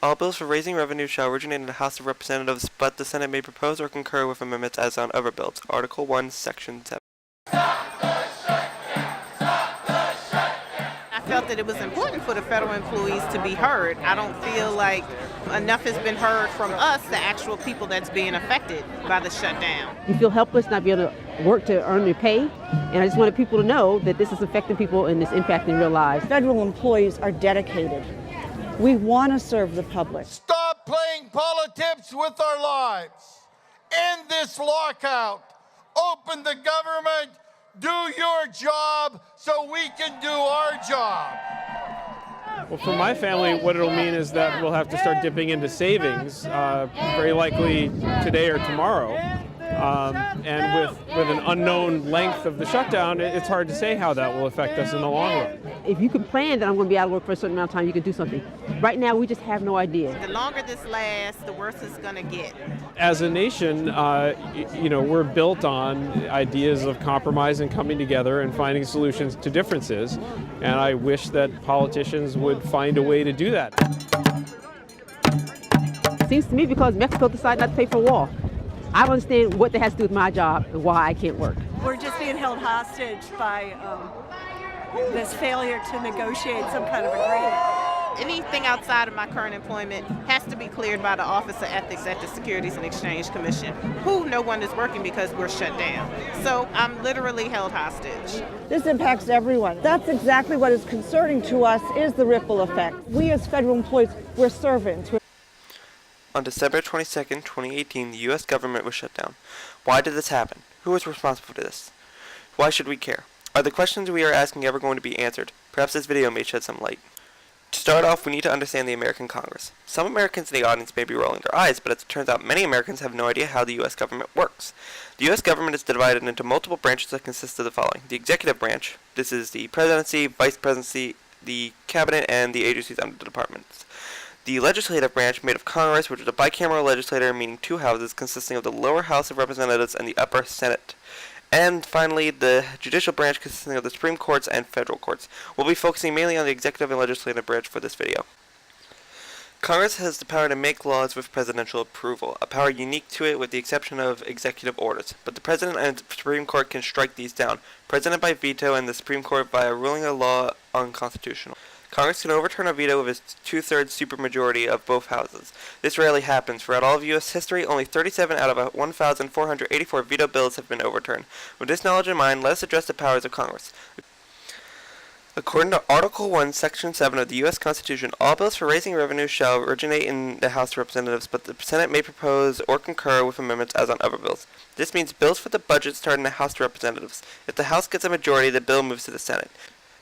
All bills for raising revenue shall originate in the House of Representatives, but the Senate may propose or concur with amendments as on other bills. Article 1, Section 7. I felt that it was important for the federal employees to be heard. I don't feel like enough has been heard from us, the actual people that's being affected by the shutdown. You feel helpless not being able to work to earn your pay, and I just wanted people to know that this is affecting people and it's impacting real lives. Federal employees are dedicated. We want to serve the public. Stop playing politics with our lives. End this lockout. Open the government. Do your job so we can do our job. Well, for my family, what it'll mean is that we'll have to start dipping into savings, very likely today or tomorrow. And with an unknown length of the shutdown, it's hard to say how that will affect us in the long run. If you can plan that I'm going to be out of work for a certain amount of time, you can do something. Right now, we just have no idea. The longer this lasts, the worse it's going to get. As a nation, we're built on ideas of compromise and coming together and finding solutions to differences. And I wish that politicians would find a way to do that. It seems to me because Mexico decided not to pay for a wall. I don't understand what that has to do with my job and why I can't work. We're just being held hostage by this failure to negotiate some kind of agreement. Anything outside of my current employment has to be cleared by the Office of Ethics at the Securities and Exchange Commission, who no one is working because we're shut down. So I'm literally held hostage. This impacts everyone. That's exactly what is concerning to us is the ripple effect. We as federal employees, we're servants. On December 22, 2018, the U.S. government was shut down. Why did this happen? Who was responsible for this? Why should we care? Are the questions we are asking ever going to be answered? Perhaps this video may shed some light. To start off, we need to understand the American Congress. Some Americans in the audience may be rolling their eyes, but as it turns out, many Americans have no idea how the U.S. government works. The U.S. government is divided into multiple branches that consist of the following. The executive branch. This is the presidency, vice presidency, the cabinet, and the agencies under the departments. The legislative branch, made of Congress, which is a bicameral legislature, meaning two houses, consisting of the lower House of Representatives and the upper Senate. And finally, the judicial branch, consisting of the Supreme Courts and federal courts. We'll be focusing mainly on the executive and legislative branch for this video. Congress has the power to make laws with presidential approval, a power unique to it with the exception of executive orders. But the President and the Supreme Court can strike these down, President by veto and the Supreme Court by ruling a law unconstitutional. Congress can overturn a veto with its two-thirds supermajority of both houses. This rarely happens. Throughout all of U.S. history, only 37 out of 1,484 veto bills have been overturned. With this knowledge in mind, let us address the powers of Congress. According to Article 1, Section 7 of the U.S. Constitution, all bills for raising revenue shall originate in the House of Representatives, but the Senate may propose or concur with amendments as on other bills. This means bills for the budget start in the House of Representatives. If the House gets a majority, the bill moves to the Senate.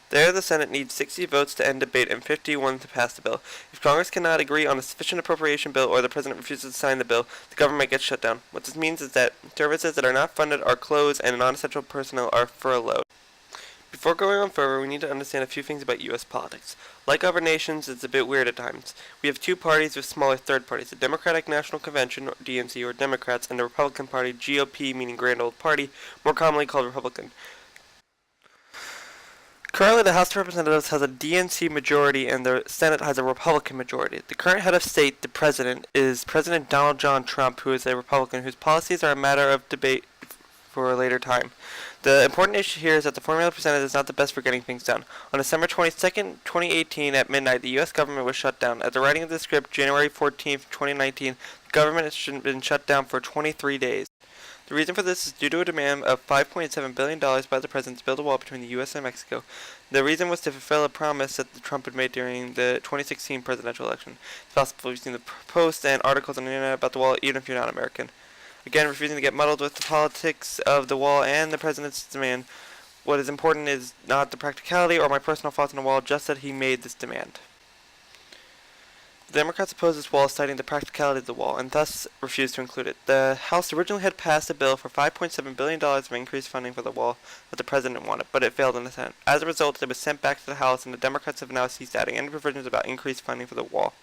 There, the Senate needs 60 votes to end debate and 51 to pass the bill. If Congress cannot agree on a sufficient appropriation bill or the President refuses to sign the bill, the government gets shut down. What this means is that services that are not funded are closed and non-essential personnel are furloughed. Before going on further, we need to understand a few things about U.S. politics. Like other nations, it's a bit weird at times. We have two parties with smaller third parties, the Democratic National Convention, or DNC, or Democrats, and the Republican Party, GOP, meaning Grand Old Party, more commonly called Republican. Currently, the House of Representatives has a DNC majority and the Senate has a Republican majority. The current head of state, the President, is President Donald John Trump, who is a Republican, whose policies are a matter of debate for a later time. The important issue here is that the formula presented is not the best for getting things done. On December 22nd, 2018, at midnight, the U.S. government was shut down. At the writing of the script, January 14th, 2019, the government has been shut down for 23 days. The reason for this is due to a demand of $5.7 billion by the President to build a wall between the U.S. and Mexico. The reason was to fulfill a promise that Trump had made during the 2016 presidential election. It's possible you've seen the posts and articles on the internet about the wall, even if you're not American. Again, refusing to get muddled with the politics of the wall and the President's demand. What is important is not the practicality or my personal thoughts on the wall, just that he made this demand. The Democrats opposed this wall, citing the practicality of the wall, and thus refused to include it. The House originally had passed a bill for $5.7 billion of increased funding for the wall that the President wanted, but it failed in the Senate. As a result, it was sent back to the House, and the Democrats have now ceased adding any provisions about increased funding for the wall.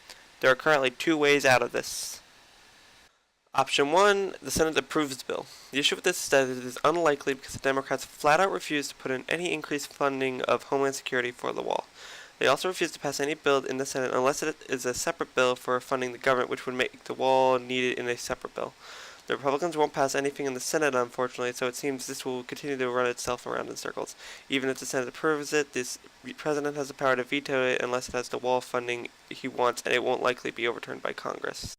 There are currently two ways out of this. Option 1, the Senate approves the bill. The issue with this is that it is unlikely because the Democrats flat out refused to put in any increased funding of Homeland Security for the wall. They also refused to pass any bill in the Senate unless it is a separate bill for funding the government, which would make the wall needed in a separate bill. The Republicans won't pass anything in the Senate, unfortunately, so it seems this will continue to run itself around in circles. Even if the Senate approves it, this president has the power to veto it unless it has the wall funding he wants, and it won't likely be overturned by Congress.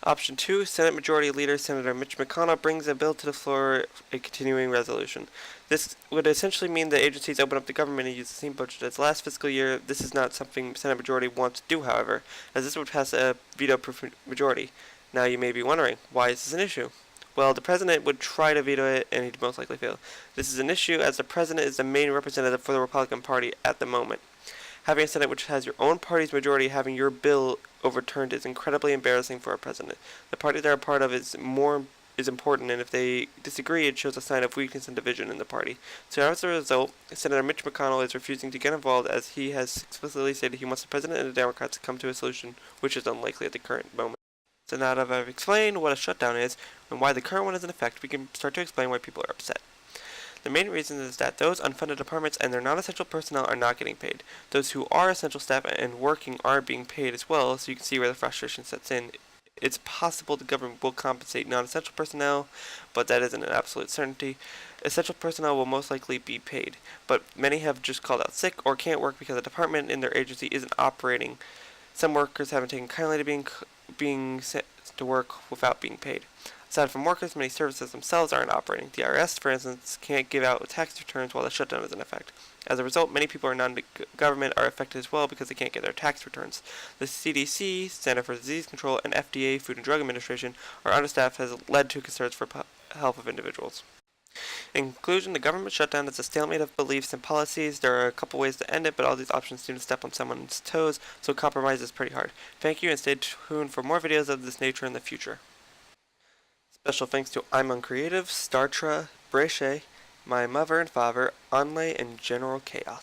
Option 2, Senate Majority Leader Senator Mitch McConnell brings a bill to the floor, a continuing resolution. This would essentially mean that agencies open up the government and use the same budget as last fiscal year. This is not something Senate Majority wants to do, however, as this would pass a veto-proof majority. Now you may be wondering, why is this an issue? Well, the president would try to veto it, and he'd most likely fail. This is an issue as the president is the main representative for the Republican Party at the moment. Having a Senate which has your own party's majority having your bill overturned is incredibly embarrassing for a president. The party they're a part of is important, and if they disagree, it shows a sign of weakness and division in the party. So as a result, Senator Mitch McConnell is refusing to get involved as he has explicitly stated he wants the president and the Democrats to come to a solution, which is unlikely at the current moment. So now that I've explained what a shutdown is and why the current one is in effect, we can start to explain why people are upset. The main reason is that those unfunded departments and their non-essential personnel are not getting paid. Those who are essential staff and working are being paid as well, so you can see where the frustration sets in. It's possible the government will compensate non-essential personnel, but that isn't an absolute certainty. Essential personnel will most likely be paid, but many have just called out sick or can't work because the department in their agency isn't operating. Some workers haven't taken kindly to being sent to work without being paid. Aside from workers, many services themselves aren't operating. The IRS, for instance, can't give out tax returns while the shutdown is in effect. As a result, many people in non-government are affected as well because they can't get their tax returns. The CDC, Center for Disease Control, and FDA, Food and Drug Administration, are understaffed has led to concerns for health of individuals. In conclusion, the government shutdown is a stalemate of beliefs and policies. There are a couple ways to end it, but all these options seem to step on someone's toes, so compromise is pretty hard. Thank you, and stay tuned for more videos of this nature in the future. Special thanks to uncreative, Startra, BreShae, my mother and father, Ahnley, and General Khaos.